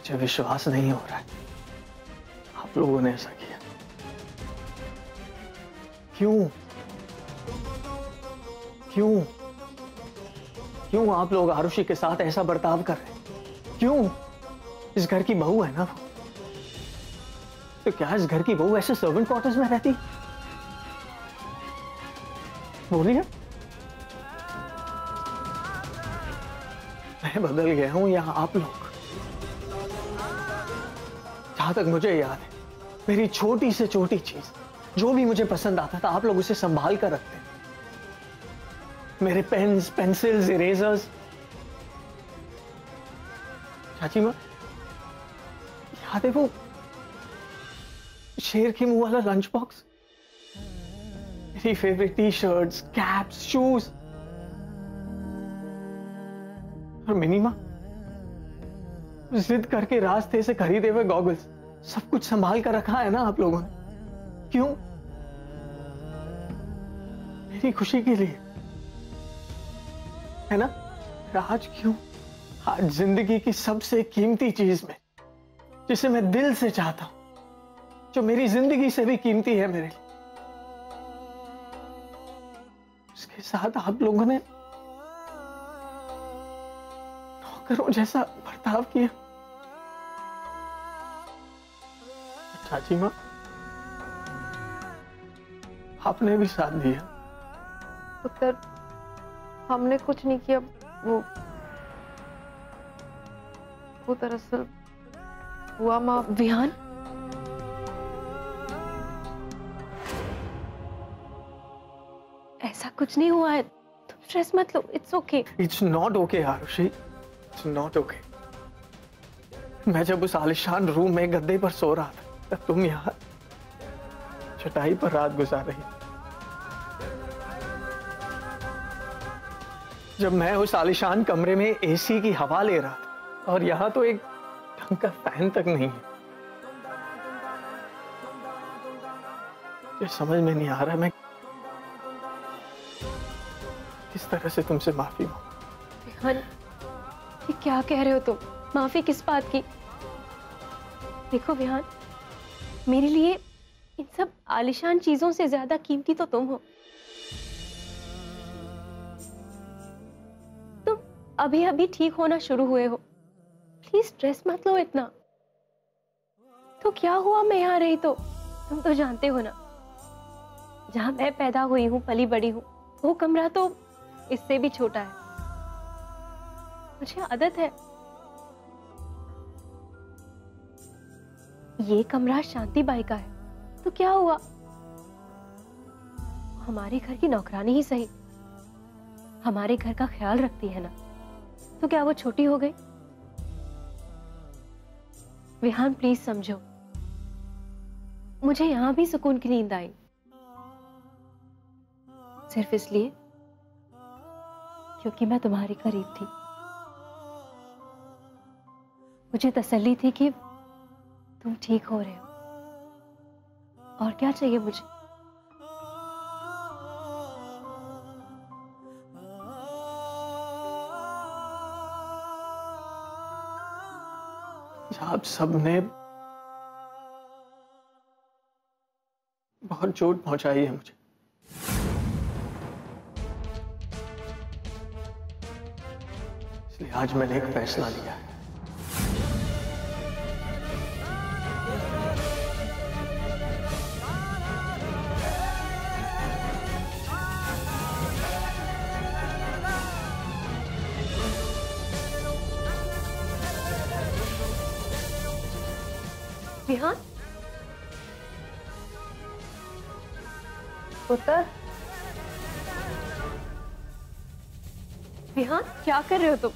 मुझे विश्वास नहीं हो रहा है आप लोगों ने ऐसा किया। क्यों क्यों क्यों आप लोग आरुषि के साथ ऐसा बर्ताव कर रहे हैं? क्यों? इस घर की बहू है ना वो, तो क्या इस घर की बहू ऐसे सर्वेंट क्वार्टर्स में रहती? बोलिए। मैं बदल गया हूं या आप लोग? जहां तक मुझे याद है, मेरी छोटी से छोटी चीज जो भी मुझे पसंद आता था आप लोग उसे संभाल कर रखते। मेरे पेन्स, पेंसिल्स, इरेजर्स। चाची माँ, याद है वो शेर के मुंह वाला लंच बॉक्स? मेरी favourite T shirts, caps, shoes. और मिनी माँ, जिद करके रास्ते से खरीदे हुए गॉगल्स, सब कुछ संभाल कर रखा है ना आप लोगों ने? क्यों? मेरी खुशी के लिए, है ना? आज क्यों? आज जिंदगी की सबसे कीमती चीज में, जिसे मैं दिल से चाहता हूं, जो मेरी जिंदगी से भी कीमती है मेरे लिए, उसके साथ आप लोगों ने नौकरों जैसा बर्ताव किया। चाची माँ, आपने भी साथ दिया। पुत्र, हमने कुछ नहीं किया। वो दरअसल हुआ माँ। विहान, ऐसा कुछ नहीं हुआ है, तुम स्ट्रेस मत लो। It's okay. It's not okay Arushi, it's not okay. मैं जब उस आलिशान रूम में गद्दे पर सो रहा था, तब तुम यहाँ चटाई पर रात गुजार रही। जब मैं उस आलिशान कमरे में एसी की हवा ले रहा था, और यहाँ तो एक ढंग का फैन तक नहीं है। ये समझ में नहीं आ रहा मैं किस तरह से तुमसे माफी मांगूं। विहान, ये क्या कह रहे हो तुम? माफी किस बात की? देखो विहान, मेरे लिए इन सब आलिशान चीजों से ज्यादा कीमती तो तुम हो। तुम अभी अभी ठीक होना शुरू हुए हो, प्लीज स्ट्रेस मत लो इतना। तो क्या हुआ मैं यहाँ रही तो? तुम तो जानते हो ना, जहां मैं पैदा हुई हूँ, पली बड़ी हूँ, वो कमरा तो इससे भी छोटा है। मुझे आदत है। ये कमरा शांति बाई का है, तो क्या हुआ? हमारे घर की नौकरानी ही सही, हमारे घर का ख्याल रखती है ना, तो क्या वो छोटी हो गई? विहान प्लीज समझो, मुझे यहां भी सुकून की नींद आई, सिर्फ इसलिए क्योंकि मैं तुम्हारे करीब थी। मुझे तसल्ली थी कि तुम ठीक हो रहे हो, और क्या चाहिए मुझे? आप सबने बहुत चोट पहुंचाई है मुझे, इसलिए आज मैंने एक फैसला लिया है। विहान, पुत्र, विहान क्या कर रहे हो तुम?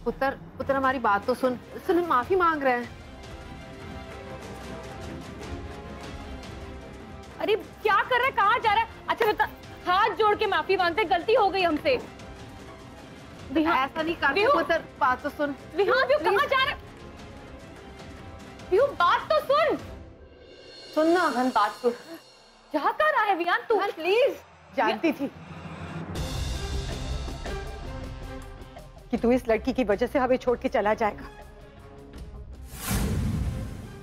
पुत्र, पुत्र हमारी बात तो सुन। सुन, माफी मांग रहे हैं। अरे क्या कर रहा है, कहाँ जा रहा है? अच्छा बता, हाथ जोड़ के माफी मांगते, गलती हो गई हमसे। ऐसा नहीं करते पुत्र, बात तो सुन। विहान, व्यू कहाँ जा रहा है? व्यू बात तो सुन। सुनना हन, बात सुन। जा कहाँ रहा है विहान तू? प्लीज। जानती थी कि तू इस लड़की की वजह से हमें छोड़ के चला जाएगा,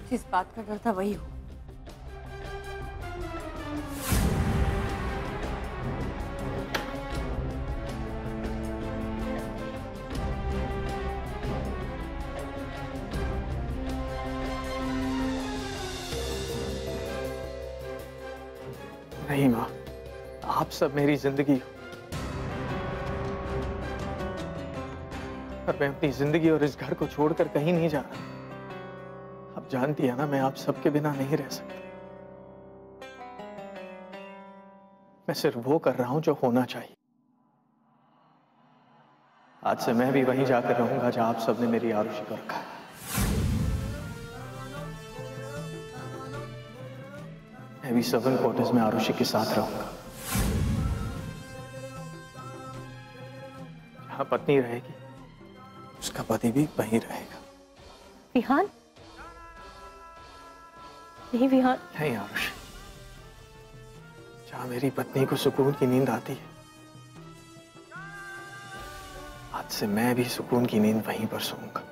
जिस बात का डर था वही हो। नहीं माँ, आप सब मेरी जिंदगी हो। और मैं अपनी जिंदगी और इस घर को छोड़कर कहीं नहीं जा रहा। आप जानती है ना, मैं आप सबके बिना नहीं रह सकता। मैं सिर्फ वो कर रहा हूं जो होना चाहिए। आज से मैं भी वहीं जाकर रहूंगा जहां आप सबने मेरी आरुषि को रखा है। मैं भी 7 क्वार्टर्स में आरुषि के साथ रहूंगा। जहां पत्नी रहेगी, उसका पति भी वहीं रहेगा। विहान? नहीं विहान। नहीं आरुषि, जहां मेरी पत्नी को सुकून की नींद आती है, आज से मैं भी सुकून की नींद वहीं पर सोऊंगा।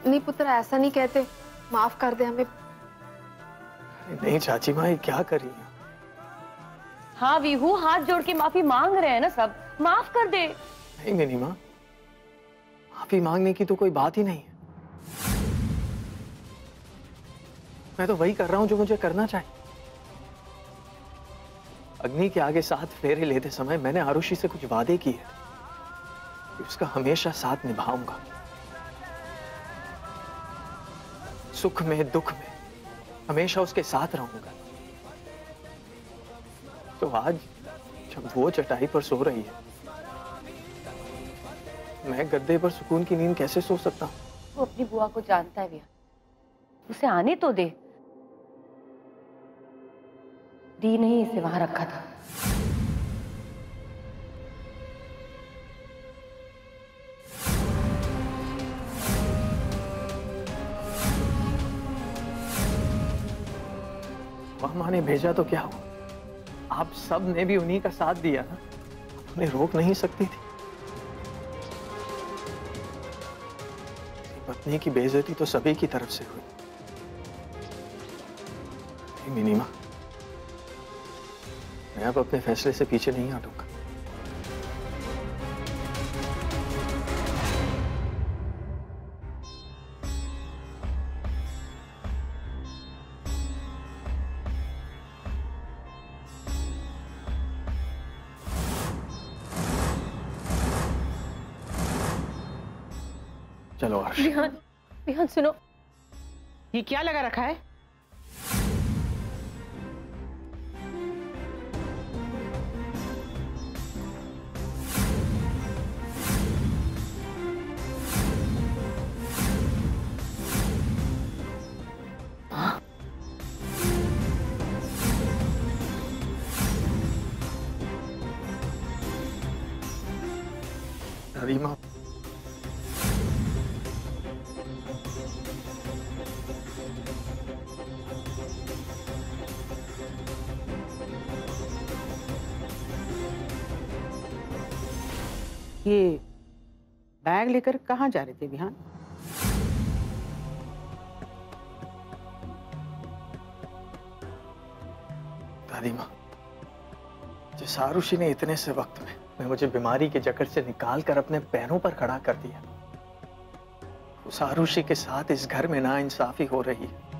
नहीं पुत्र, ऐसा नहीं कहते, माफ कर दे हमें। नहीं चाची माँ, ये क्या कर रही है? हाँ वीहू, हाथ जोड़ के माफी मांग रहे हैं ना सब, माफ कर दे। नहीं मिनी माँ, माफी मांगने की तो कोई बात ही नहीं है। मैं तो वही कर रहा हूं जो मुझे करना चाहिए। अग्नि के आगे 7 फेरे लेते समय मैंने आरुषि से कुछ वादे किए कि उसका हमेशा साथ निभाऊंगा, सुख में दुख में हमेशा उसके साथ रहूंगा। तो आज जब वो चटाई पर सो रही है, मैं गद्दे पर सुकून की नींद कैसे सो सकता हूँ? वो अपनी बुआ को जानता है विहान, उसे आने तो दे। दी नहीं इसे वहां रखा था। माँ ने भेजा तो क्या हुआ? आप सब ने भी उन्हीं का साथ दिया ना, उन्हें रोक नहीं सकती थी। पत्नी की बेइज्जती तो सभी की तरफ से हुई। मिनी माँ, मैं अब अपने फैसले से पीछे नहीं हटूंगा। चलो हर्ष। विहान, विहान सुनो। ये क्या लगा रखा है? दादी माँ, ये बैग लेकर कहाँ जा रहे थे विहान? दादी माँ, जिस आरुषि ने इतने से वक्त में मुझे बीमारी के जकड़ से निकालकर अपने पैरों पर खड़ा कर दिया, उस आरुषि के साथ इस घर में नाइंसाफी हो रही है।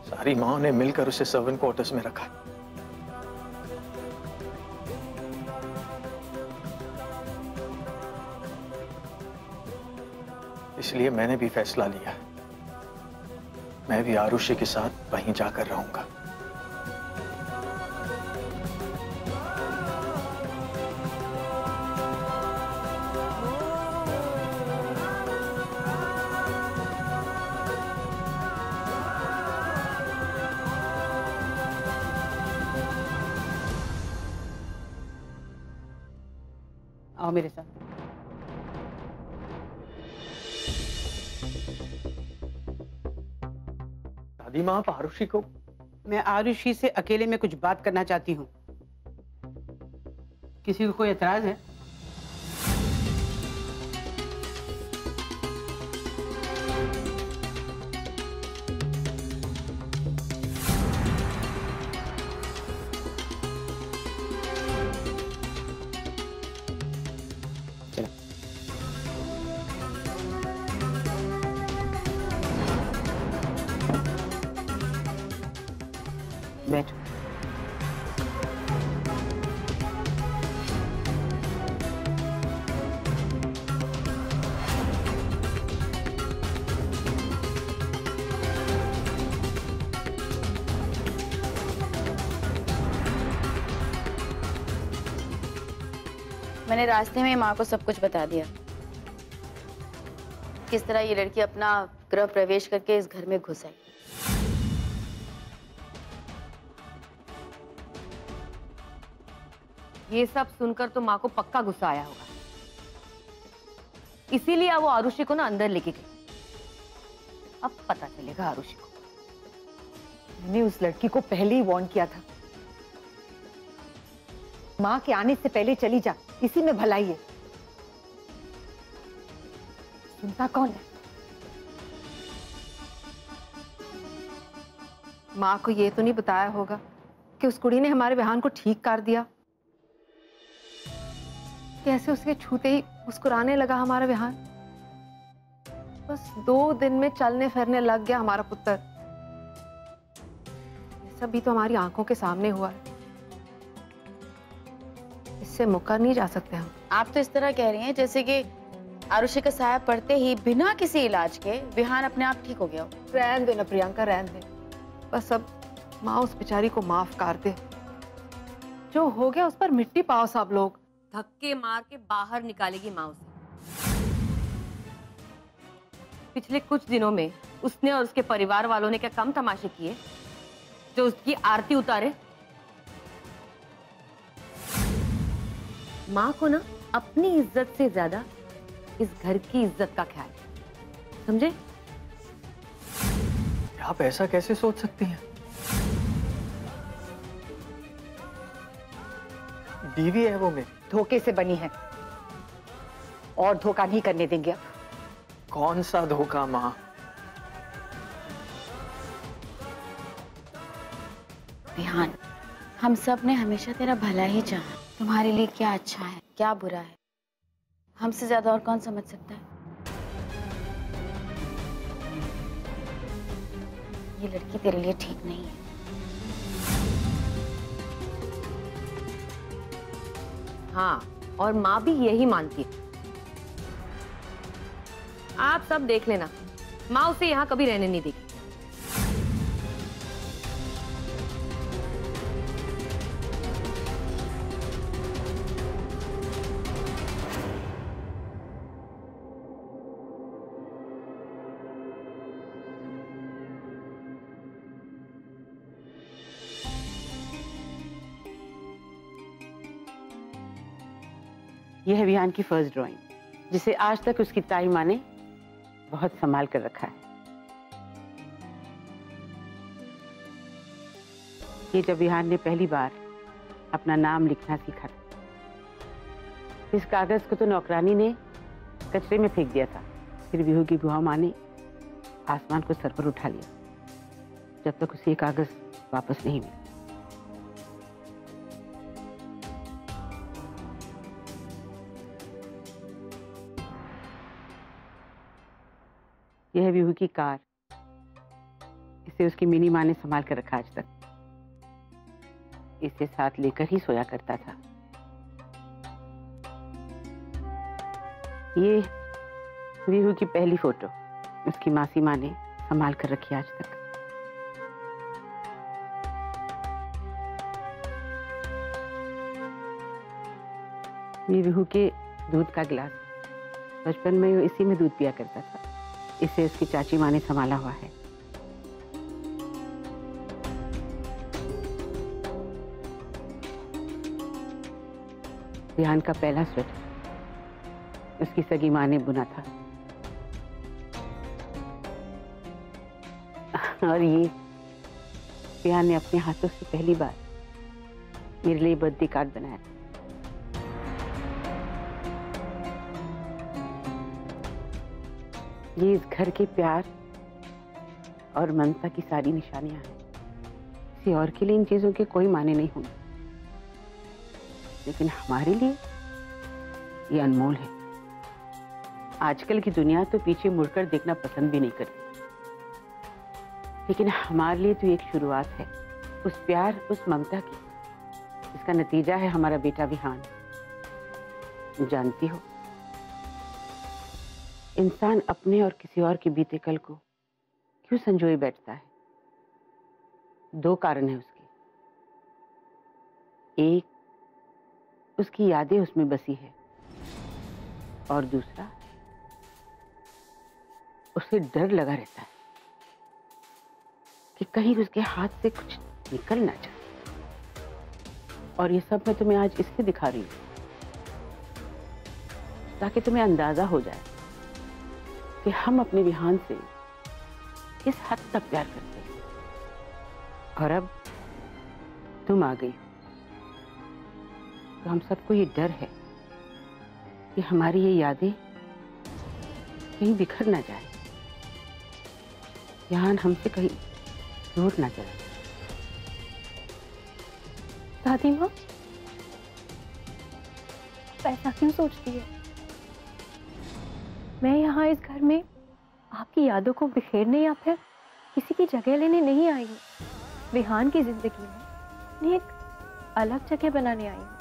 सारी माँ ने मिलकर उसे 7 क्वार्टर्स में रखा। इसलिए मैंने भी फैसला लिया, मैं भी आरुषि के साथ वहीं जाकर रहूंगा। आओ मेरे साथ। दादी माँ, आप आरुषि को? मैं आरुषि से अकेले में कुछ बात करना चाहती हूँ। किसी को कोई एतराज है? मैंने रास्ते में माँ को सब कुछ बता दिया, किस तरह ये लड़की अपना गृह प्रवेश करके इस घर में घुस आई। ये सब सुनकर तो माँ को पक्का गुस्सा आया होगा, इसीलिए वो आरुषि को ना अंदर लेके गई। अब पता चलेगा आरुषि को। मैंने उस लड़की को पहले ही वार्न किया था, माँ के आने से पहले चली जा, इसी में भलाई है। सुनता कौन है? माँ को ये तो नहीं बताया होगा कि उस कुड़ी ने हमारे विहान को ठीक कर दिया। कैसे उसके छूते ही मुस्कुराने लगा हमारा विहान। बस 2 दिन में चलने फिरने लग गया हमारा पुत्र। ये सब भी तो हमारी आंखों के सामने हुआ है, इससे मुकर नहीं जा सकते हम। आप तो इस तरह कह रही हैं जैसे कि आरुषि का साया पड़ते ही बिना किसी इलाज के विहान अपने आप ठीक हो गया हो। रहन दे ना प्रियंका, रहन दे। बस अब माँ उस बेचारी को माफ कर दे। जो हो गया उस पर मिट्टी पाओ सब लोग। धक्के मार के बाहर निकालेगी माँ उसे। पिछले कुछ दिनों में उसने और उसके परिवार वालों ने क्या कम तमाशे किए जो उसकी आरती उतारे। माँ को ना अपनी इज्जत से ज्यादा इस घर की इज्जत का ख्याल है, समझे? आप ऐसा कैसे सोच सकती हैं? बीवी है वो मेरी। धोखे से बनी है और धोखा नहीं करने देंगे अब। कौन सा धोखा माँ? विहान, हम सब ने हमेशा तेरा भला ही चाहा। तुम्हारे लिए क्या अच्छा है, क्या बुरा है, हमसे ज्यादा और कौन समझ सकता है? ये लड़की तेरे लिए ठीक नहीं है। हाँ, और माँ भी यही मानती है। आप सब देख लेना, माँ उसे यहाँ कभी रहने नहीं देगी। यह है विहान की फर्स्ट ड्राइंग, जिसे आज तक उसकी ताई माँ ने बहुत संभाल कर रखा है। ये जब विहान ने पहली बार अपना नाम लिखना सीखा था, इस कागज को तो नौकरानी ने कचरे में फेंक दिया था। फिर विहू की बुआ माँ ने आसमान को सर पर उठा लिया, जब तक उसे ये कागज वापस नहीं मिला। यह है विहू की कार, इसे उसकी मिनी माँ ने संभाल कर रखा आज तक। इसे साथ लेकर ही सोया करता था। ये विहू की पहली फोटो उसकी मासी माँ ने संभाल कर रखी आज तक। ये विहू के दूध का गिलास, बचपन में वो इसी में दूध पिया करता था। इसे उसकी चाची माँ ने संभाला हुआ है। विहान का पहला स्वेटर उसकी सगी माँ ने बुना था। और ये विहान ने अपने हाथों से पहली बार मेरे लिए बर्थडे कार्ड बनाया था। ये इस घर के प्यार और ममता की सारी निशानियां हैं। किसी और के लिए इन चीजों के कोई माने नहीं होंगे, लेकिन हमारे लिए ये अनमोल है। आजकल की दुनिया तो पीछे मुड़कर देखना पसंद भी नहीं करती, लेकिन हमारे लिए तो एक शुरुआत है उस प्यार, उस ममता की, जिसका नतीजा है हमारा बेटा विहान। जानती हो, इंसान अपने और किसी और के बीते कल को क्यों संजोए बैठता है? 2 कारण है उसके। एक, उसकी यादें उसमें बसी है, और दूसरा, उसे डर लगा रहता है कि कहीं उसके हाथ से कुछ निकल ना जाए। और ये सब मैं तुम्हें आज इसलिए दिखा रही हूं ताकि तुम्हें अंदाजा हो जाए कि हम अपने विहान से किस हद तक प्यार करते हैं। और अब तुम आ गई तो हम सबको ये डर है कि हमारी ये यादें कहीं बिखर ना जाए, विहान हमसे कहीं दूर ना चला। दादी माँ, ऐसा क्यों सोचती है? मैं यहाँ इस घर में आपकी यादों को बिखेरने या फिर किसी की जगह लेने नहीं आई हूँ। विहान की जिंदगी में अपनी एक अलग जगह बनाने आई हूँ।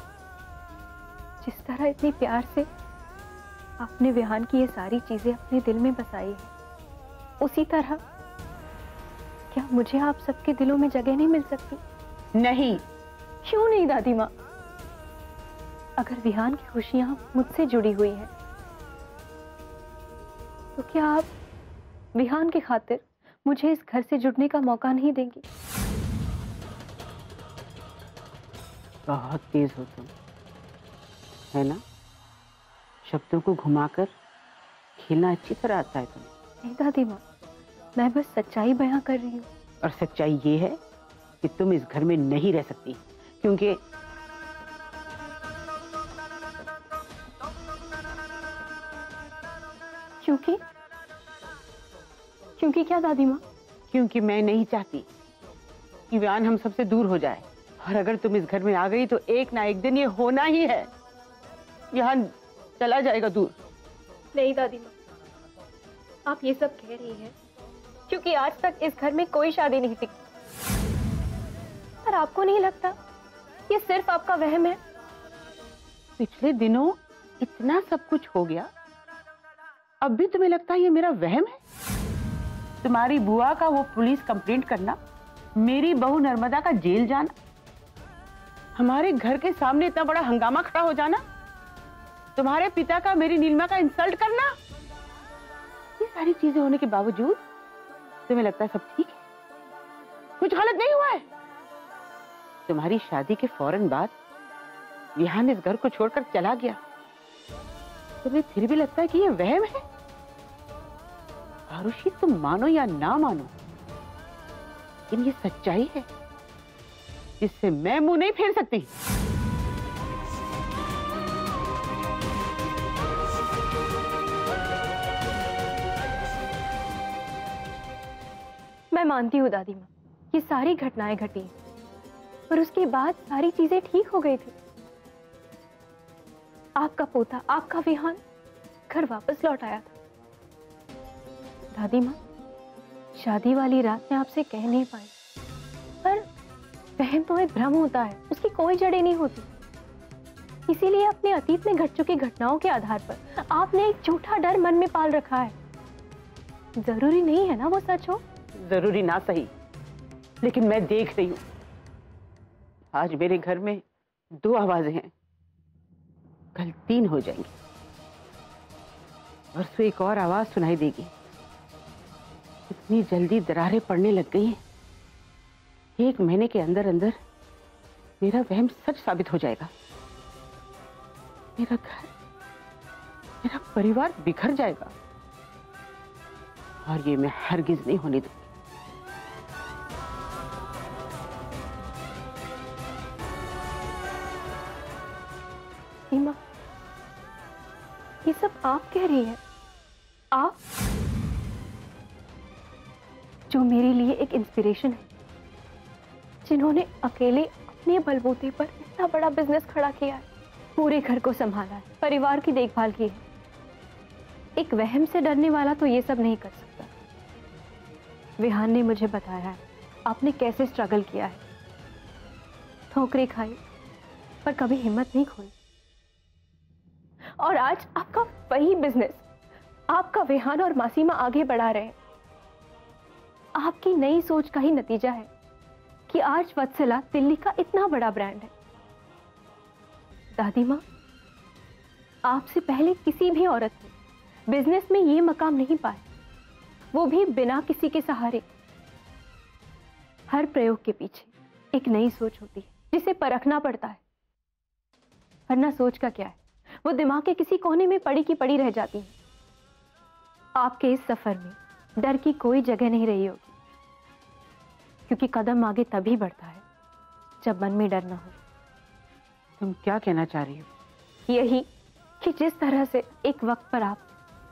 जिस तरह इतनी प्यार से आपने विहान की ये सारी चीजें अपने दिल में बसाई है, उसी तरह क्या मुझे आप सबके दिलों में जगह नहीं मिल सकती? नहीं। क्यों नहीं दादी माँ? अगर विहान की खुशियां मुझसे जुड़ी हुई हैं, तो क्या आप विहान की खातिर मुझे इस घर से जुड़ने का मौका नहीं देंगी? बहुत तेज हो तुम, है ना? शब्दों को घुमाकर खेलना अच्छी तरह आता है तुम्हें। नहीं दादी माँ, मैं बस सच्चाई बयां कर रही हूँ। और सच्चाई ये है कि तुम इस घर में नहीं रह सकती, क्योंकि क्योंकि क्या दादी माँ? क्योंकि मैं नहीं चाहती कि विहान हम सबसे दूर हो जाए। और अगर तुम इस घर में आ गई तो एक ना एक दिन ये होना ही है, विहान चला जाएगा दूर। नहीं दादी माँ, आप ये सब कह रही हैं क्योंकि आज तक इस घर में कोई शादी नहीं टिकी। पर आपको नहीं लगता ये सिर्फ आपका वहम है? पिछले दिनों इतना सब कुछ हो गया, अब भी तुम्हें लगता है ये मेरा वहम है? तुम्हारी बुआ का वो पुलिस कंप्लेंट करना, मेरी बहू नर्मदा का जेल जाना, हमारे घर के सामने इतना बड़ा हंगामा खड़ा हो जाना, तुम्हारे पिता का मेरी नीलिमा का इंसल्ट करना, ये सारी चीजें होने के बावजूद तुम्हें लगता है सब ठीक है, कुछ गलत नहीं हुआ है? तुम्हारी शादी के फौरन बाद विहान इस घर को छोड़कर चला गया, तुम्हें फिर भी लगता है कि ये वहम है? आरुषि, तुम मानो या ना मानो, लेकिन ये सच्चाई है जिससे मैं मुंह नहीं फेर सकती। मैं मानती हूँ दादी माँ, ये सारी घटनाएं घटी हैं, पर उसके बाद सारी चीजें ठीक हो गई थी। आपका पोता, आपका विहान घर वापस लौट आया था। दादी माँ, शादी वाली रात में आपसे कह नहीं पाई, पर वहम तो एक भ्रम होता है, उसकी कोई जड़ें नहीं होती। इसीलिए अपने अतीत में घट चुकी घटनाओं के आधार पर आपने एक झूठा डर मन में पाल रखा है। जरूरी नहीं है ना वो सच हो? जरूरी ना सही, लेकिन मैं देख रही हूं आज मेरे घर में दो आवाजें हैं, कल तीन हो जाएंगी, परसों एक और आवाज सुनाई देगी। इतनी जल्दी दरारें पड़ने लग गई हैं, 1 महीने के अंदर अंदर मेरा वहम सच साबित हो जाएगा। मेरा घर, मेरा परिवार बिखर जाएगा, और ये मैं हरगिज नहीं होने दूंगी। सीमा, ये सब आप कह रही हैं? आप जो मेरे लिए एक इंस्पिरेशन है, जिन्होंने अकेले अपने बलबूते पर इतना बड़ा बिजनेस खड़ा किया है, पूरे घर को संभाला है, परिवार की देखभाल की है। एक वहम से डरने वाला तो ये सब नहीं कर सकता। विहान ने मुझे बताया है आपने कैसे स्ट्रगल किया है, ठोकरें खाई पर कभी हिम्मत नहीं खोई, और आज आपका वही बिजनेस आपका विहान और मासीमा आगे बढ़ा रहे हैं। आपकी नई सोच का ही नतीजा है कि आज वत्सला दिल्ली का इतना बड़ा ब्रांड है। दादी माँ, आपसे पहले किसी भी औरत ने बिजनेस में ये मकाम नहीं पाया, वो भी बिना किसी के सहारे। हर प्रयोग के पीछे एक नई सोच होती है जिसे परखना पड़ता है, वरना सोच का क्या है, वो दिमाग के किसी कोने में पड़ी की पड़ी रह जाती है। आपके इस सफर में डर की कोई जगह नहीं रही होगी, क्योंकि कदम आगे तभी बढ़ता है जब मन में डर ना हो। तुम क्या कहना चाह रही हो? यही कि जिस तरह से एक वक्त पर आप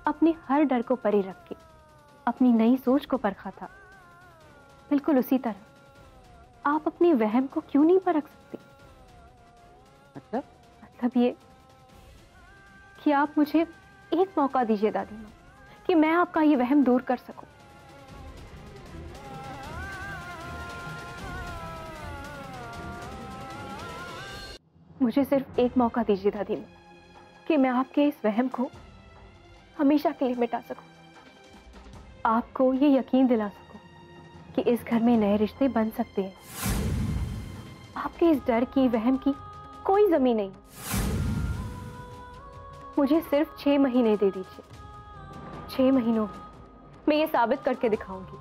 अपने हर डर को परे रख के अपनी नई सोच को परखा था, बिल्कुल उसी तरह आप अपनी वहम को क्यों नहीं परख सकते? मतलब ये कि आप मुझे एक मौका दीजिए दादी माँ, कि मैं आपका ये वहम दूर कर सकूं। मुझे सिर्फ एक मौका दीजिए दादी माँ, कि मैं आपके इस वहम को हमेशा के लिए मिटा सकूं, आपको ये यकीन दिला सकूं कि इस घर में नए रिश्ते बन सकते हैं। आपके इस डर की, वहम की कोई जमीन नहीं। मुझे सिर्फ 6 महीने दे दीजिए। 6 महीनों में मैं ये साबित करके दिखाऊंगी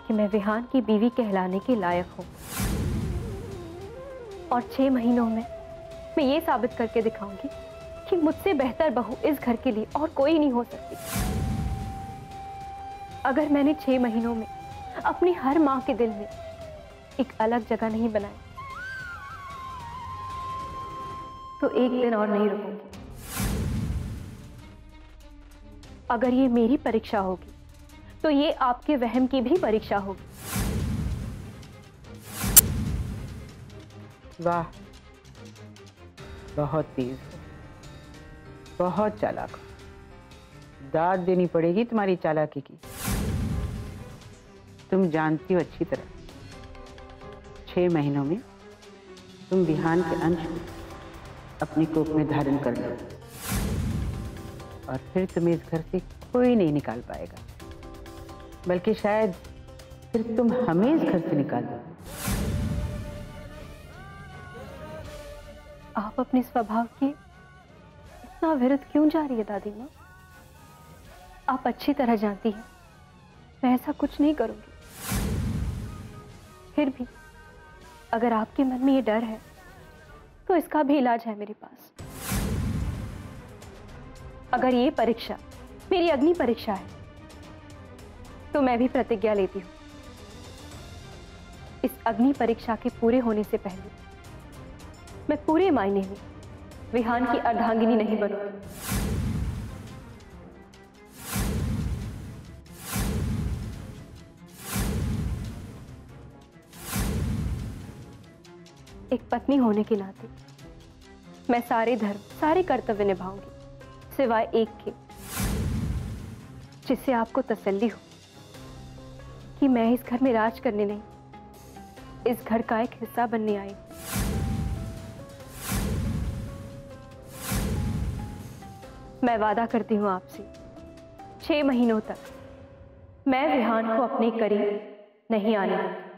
कि मैं विहान की बीवी कहलाने के लायक हूं, और 6 महीनों में मैं ये साबित करके दिखाऊंगी कि मुझसे बेहतर बहू इस घर के लिए और कोई नहीं हो सकती। अगर मैंने 6 महीनों में अपनी हर मां के दिल में एक अलग जगह नहीं बनाई, तो एक दिन और नहीं रुकूंगी। अगर ये मेरी परीक्षा होगी, तो ये आपके वहम की भी परीक्षा होगी। वाह, बहुत तेज हो, बहुत चालाक हो। दाद देनी पड़ेगी तुम्हारी चालाकी की। तुम जानती हो अच्छी तरह 6 महीनों में तुम विहान के अंश में अपनी कोख में धारण कर लो, और फिर तुम्हें इस घर से कोई नहीं निकाल पाएगा, बल्कि शायद फिर तुम हमें इस घर से निकाल दो। आप अपने स्वभाव के इतना विरुद्ध क्यों जा रही है दादी माँ? आप अच्छी तरह जानती हैं मैं ऐसा कुछ नहीं करूंगी। फिर भी अगर आपके मन में ये डर है, तो इसका भी इलाज है मेरे पास। अगर ये परीक्षा मेरी अग्नि परीक्षा है, तो मैं भी प्रतिज्ञा लेती हूं, इस अग्नि परीक्षा के पूरे होने से पहले मैं पूरे मायने में विहान की अर्धांगिनी नहीं बनूंगी। एक पत्नी होने के नाते मैं सारे धर्म, सारे कर्तव्य निभाऊंगी, सिवाय एक के, जिससे आपको तसल्ली हो कि मैं इस घर में राज करने नहीं, इस घर का एक हिस्सा बनने आई। मैं वादा करती हूं आपसे, 6 महीनों तक मैं विहान को अपने करीब नहीं आने दूंगी।